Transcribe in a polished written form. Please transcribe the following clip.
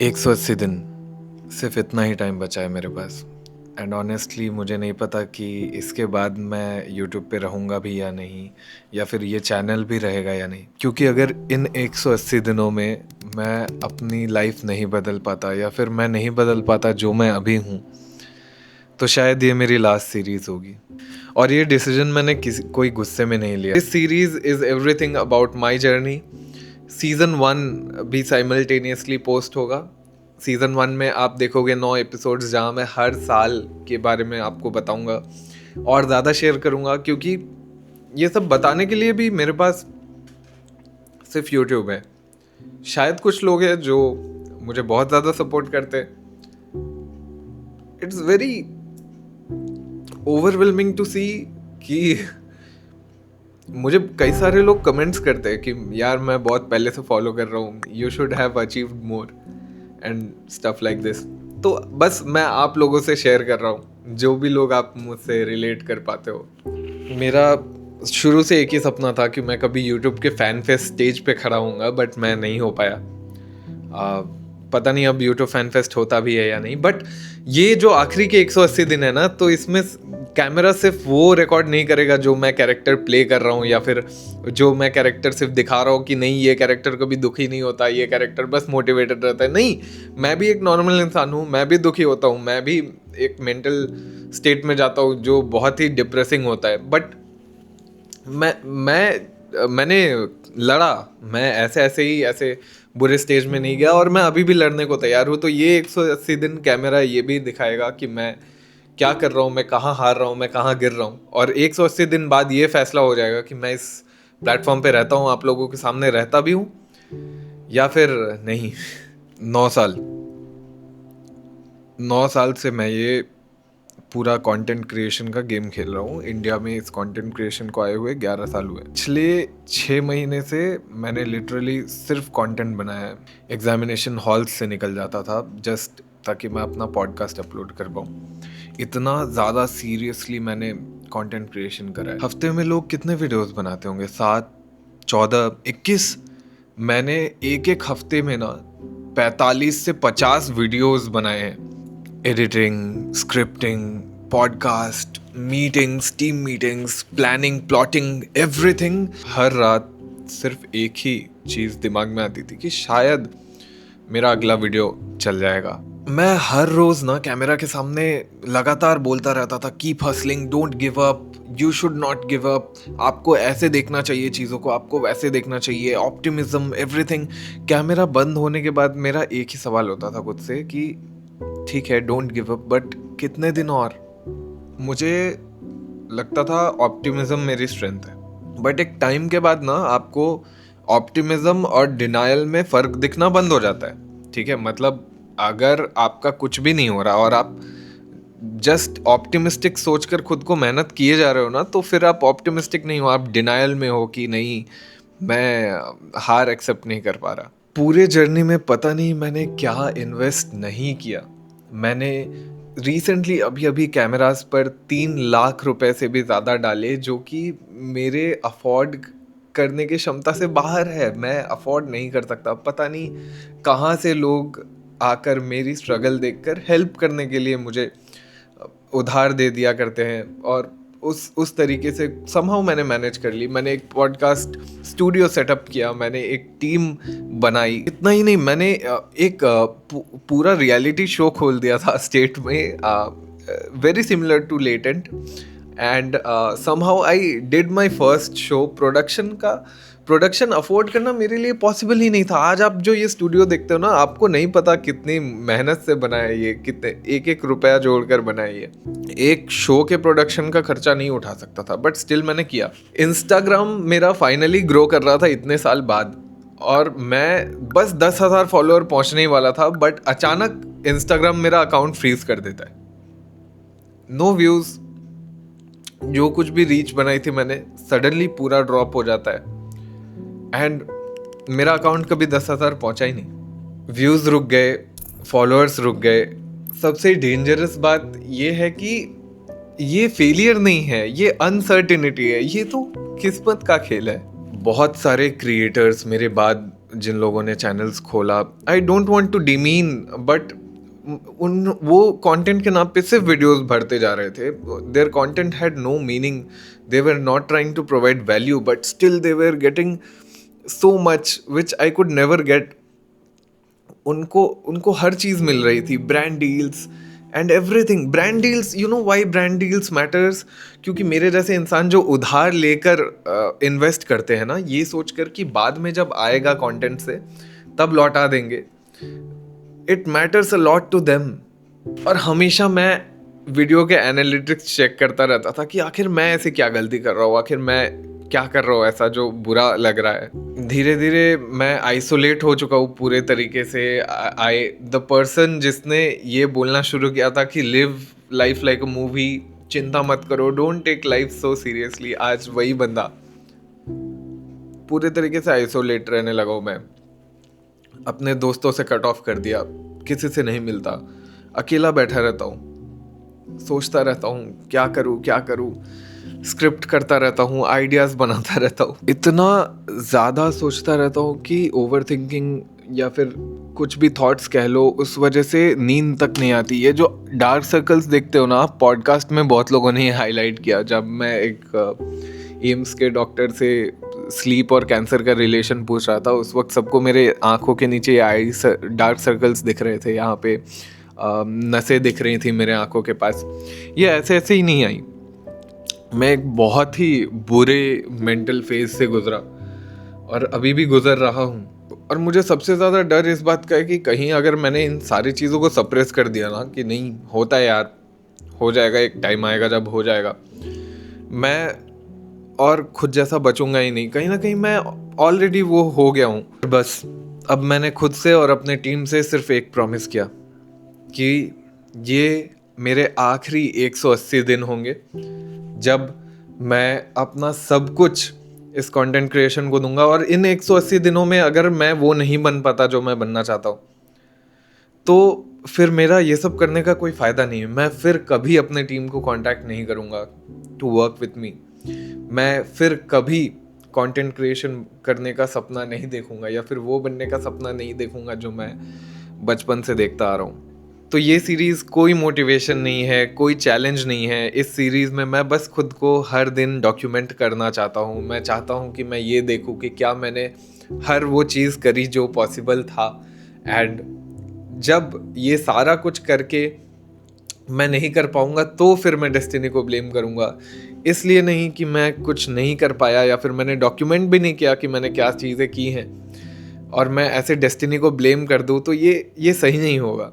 180 दिन, सिर्फ इतना ही टाइम बचा है मेरे पास। एंड ऑनेस्टली मुझे नहीं पता कि इसके बाद मैं यूट्यूब पे रहूँगा भी या नहीं, या फिर ये चैनल भी रहेगा या नहीं। क्योंकि अगर इन 180 दिनों में मैं अपनी लाइफ नहीं बदल पाता, या फिर मैं नहीं बदल पाता जो मैं अभी हूँ, तो शायद ये मेरी लास्ट सीरीज़ होगी। और ये डिसीजन मैंने कोई गुस्से में नहीं लिया। This series is everything about my journey. Season 1 भी साइमल्टेनियसली पोस्ट होगा। सीज़न 1 में आप देखोगे 9 एपिसोड्स, जहाँ मैं हर साल के बारे में आपको बताऊंगा और ज़्यादा शेयर करूंगा, क्योंकि ये सब बताने के लिए भी मेरे पास सिर्फ यूट्यूब है। शायद कुछ लोग हैं जो मुझे बहुत ज़्यादा सपोर्ट करते हैं। इट्स वेरी ओवरवेलमिंग टू सी कि मुझे कई सारे लोग कमेंट्स करते हैं कि यार मैं बहुत पहले से फॉलो कर रहा हूँ, you should have achieved more and stuff like this. तो बस मैं आप लोगों से शेयर कर रहा हूँ, जो भी लोग आप मुझसे रिलेट कर पाते हो। मेरा शुरू से एक ही सपना था कि मैं कभी यूट्यूब के फैन फेस्ट स्टेज पे खड़ा हूँगा, बट मैं नहीं हो पाया। पता नहीं अब यूट्यूब फैन फेस्ट होता भी है या नहीं। बट ये जो आखिरी के 180 दिन है ना, तो इसमें कैमरा सिर्फ वो रिकॉर्ड नहीं करेगा जो मैं कैरेक्टर प्ले कर रहा हूँ, या फिर जो मैं कैरेक्टर सिर्फ दिखा रहा हूँ कि नहीं ये कैरेक्टर कभी दुखी नहीं होता, ये कैरेक्टर बस मोटिवेटेड रहता है। नहीं, मैं भी एक नॉर्मल इंसान हूँ, मैं भी दुखी होता हूँ, मैं भी एक मेंटल स्टेट में जाता हूँ जो बहुत ही डिप्रेसिंग होता है। बट मैंने लड़ा। मैं ऐसे बुरे स्टेज में नहीं गया, और मैं अभी भी लड़ने को तैयार हूँ। तो ये 180 दिन कैमरा ये भी दिखाएगा कि मैं क्या कर रहा हूँ, मैं कहाँ हार रहा हूँ, मैं कहाँ गिर रहा हूँ। और 180 दिन बाद ये फैसला हो जाएगा कि मैं इस प्लेटफॉर्म पे रहता हूँ, आप लोगों के सामने रहता भी हूँ या फिर नहीं। 9 साल 9 साल से मैं ये पूरा कंटेंट क्रिएशन का गेम खेल रहा हूँ। इंडिया में इस कंटेंट क्रिएशन को आए हुए 11 साल हुए। पिछले 6 महीने से मैंने लिटरली सिर्फ कंटेंट बनाया है। एग्जामिनेशन हॉल्स से निकल जाता था जस्ट ताकि मैं अपना पॉडकास्ट अपलोड कर पाऊँ। इतना ज़्यादा सीरियसली मैंने कंटेंट क्रिएशन करा है। हफ्ते में लोग कितने वीडियोस बनाते होंगे? 7, 14, 21। मैंने एक हफ्ते में ना 45 से 50 वीडियोस बनाए हैं। Editing, scripting, podcast, meetings, team meetings, planning, plotting, everything. हर रात सिर्फ एक ही चीज़ दिमाग में आती थी कि शायद मेरा अगला वीडियो चल जाएगा। मैं हर रोज़ ना कैमरा के सामने लगातार बोलता रहता था, keep hustling, don't give up, you should not give up, आपको ऐसे देखना चाहिए चीज़ों को, आपको वैसे देखना चाहिए, ऑप्टिमिज्म, एवरीथिंग। कैमरा बंद होने के बाद मेरा एक ही सवाल होता था खुद से कि ठीक है, डोंट गिव अप, बट कितने दिन और? मुझे लगता था ऑप्टिमिज्म मेरी स्ट्रेंथ है, बट एक टाइम के बाद ना आपको ऑप्टिमिज्म और डिनायल में फ़र्क दिखना बंद हो जाता है। ठीक है, मतलब अगर आपका कुछ भी नहीं हो रहा और आप जस्ट ऑप्टिमिस्टिक सोचकर खुद को मेहनत किए जा रहे हो ना, तो फिर आप ऑप्टिमिस्टिक नहीं हो, आप डिनायल में हो कि नहीं, मैं हार एक्सेप्ट नहीं कर पा रहा। पूरे जर्नी में पता नहीं मैंने क्या इन्वेस्ट नहीं किया। मैंने रिसेंटली अभी कैमरास पर 3 लाख रुपए से भी ज़्यादा डाले, जो कि मेरे अफोर्ड करने की क्षमता से बाहर है। मैं अफोर्ड नहीं कर सकता। पता नहीं कहाँ से लोग आकर मेरी स्ट्रगल देखकर हेल्प करने के लिए मुझे उधार दे दिया करते हैं, और उस तरीके से समहाउ मैंने मैनेज कर ली। मैंने एक पॉडकास्ट स्टूडियो सेटअप किया, मैंने एक टीम बनाई। इतना ही नहीं, मैंने एक पूरा रियलिटी शो खोल दिया था स्टेट में, very similar to latent. And somehow I did my first show. Production afford करना मेरे लिए पॉसिबल ही नहीं था। आज आप जो ये स्टूडियो देखते हो ना, आपको नहीं पता कितनी मेहनत से बनाया ये, कितने एक रुपया जोड़कर बनाया ये। एक शो के प्रोडक्शन का खर्चा नहीं उठा सकता था, बट स्टिल मैंने किया। इंस्टाग्राम मेरा फाइनली ग्रो कर रहा था इतने साल बाद, और मैं बस 10,000 फॉलोअर पहुंचने ही वाला था, बट अचानक इंस्टाग्राम मेरा अकाउंट फ्रीज कर देता है। नो व्यूज, जो कुछ भी रीच बनाई थी मैंने, सडनली पूरा ड्रॉप हो जाता है। एंड मेरा अकाउंट कभी 10,000 पहुंचा ही नहीं। व्यूज रुक गए, फॉलोअर्स रुक गए। सबसे डेंजरस बात ये है कि ये फेलियर नहीं है, ये अनसर्टिनिटी है, ये तो किस्मत का खेल है। बहुत सारे क्रिएटर्स मेरे बाद जिन लोगों ने चैनल्स खोला, I don't want to demean, but उन वो कंटेंट के नाम पे सिर्फ वीडियोस भरते जा रहे थे. Their content had no meaning. They were not trying to provide value, but still they were getting so much which I could never get. उनको उनको हर चीज़ मिल रही थी, brand deals and everything. Brand deals, you know why brand deals matters? क्योंकि मेरे जैसे इंसान जो उधार लेकर इन्वेस्ट करते हैं ना, ये सोचकर कि बाद में जब आएगा कंटेंट से तब लौटा देंगे, it matters a lot to them. और हमेशा मैं वीडियो के एनालिटिक्स चेक करता रहता था कि आखिर मैं ऐसे क्या गलती कर रहा हूँ, आखिर मैं क्या कर रहा हूँ ऐसा जो बुरा लग रहा है. धीरे धीरे मैं आइसोलेट हो चुका हूँ पूरे तरीके से. आई द पर्सन जिसने ये बोलना शुरू किया था कि live life like a movie, चिंता मत करो, don't take life so seriously, आज वही बंदा. पूरे तरीके से आइसोलेट रहने लगा हूँ मैं. अपने दोस्तों से कट ऑफ कर दिया, किसी से नहीं मिलता, अकेला बैठा रहता हूँ, सोचता रहता हूँ क्या करूँ क्या करूँ, स्क्रिप्ट करता रहता हूँ, आइडियाज़ बनाता रहता हूँ. इतना ज़्यादा सोचता रहता हूँ कि ओवर थिंकिंग या फिर कुछ भी थॉट्स कह लो, उस वजह से नींद तक नहीं आती. ये जो डार्क सर्कल्स देखते हो ना आप, पॉडकास्ट में बहुत लोगों ने ये हाईलाइट किया. जब मैं एक एम्स के डॉक्टर से स्लीप और कैंसर का रिलेशन पूछ रहा था, उस वक्त सबको मेरे आँखों के नीचे आई डार्क सर्कल्स दिख रहे थे. यहाँ पे नसें दिख रही थी मेरे आँखों के पास. ये ऐसे ऐसे ही नहीं आई. मैं एक बहुत ही बुरे मेंटल फेज से गुजरा और अभी भी गुजर रहा हूँ. और मुझे सबसे ज़्यादा डर इस बात का है कि कहीं अगर मैंने इन सारी चीज़ों को सप्रेस कर दिया ना, कि नहीं होता है यार, हो जाएगा, एक टाइम आएगा जब हो जाएगा, मैं और खुद जैसा बचूंगा ही नहीं. कहीं ना कहीं मैं ऑलरेडी वो हो गया हूँ. बस अब मैंने खुद से और अपने टीम से सिर्फ एक प्रॉमिस किया कि ये मेरे आखिरी 180 दिन होंगे जब मैं अपना सब कुछ इस कंटेंट क्रिएशन को दूंगा. और इन 180 दिनों में अगर मैं वो नहीं बन पाता जो मैं बनना चाहता हूँ, तो फिर मेरा ये सब करने का कोई फ़ायदा नहीं है. मैं फिर कभी अपने टीम को कांटेक्ट नहीं करूँगा टू वर्क विथ मी. मैं फिर कभी कंटेंट क्रिएशन करने का सपना नहीं देखूँगा, या फिर वो बनने का सपना नहीं देखूँगा जो मैं बचपन से देखता आ रहा हूँ. तो ये सीरीज़ कोई मोटिवेशन नहीं है, कोई चैलेंज नहीं है. इस सीरीज़ में मैं बस खुद को हर दिन डॉक्यूमेंट करना चाहता हूँ. मैं चाहता हूँ कि मैं ये देखूँ कि क्या मैंने हर वो चीज़ करी जो पॉसिबल था. एंड जब ये सारा कुछ करके मैं नहीं कर पाऊँगा, तो फिर मैं डेस्टिनी को ब्लेम करूँगा. इसलिए नहीं कि मैं कुछ नहीं कर पाया या फिर मैंने डॉक्यूमेंट भी नहीं किया कि मैंने क्या चीज़ें की हैं, और मैं ऐसे डेस्टिनी को ब्लेम कर दूँ, तो ये सही नहीं होगा.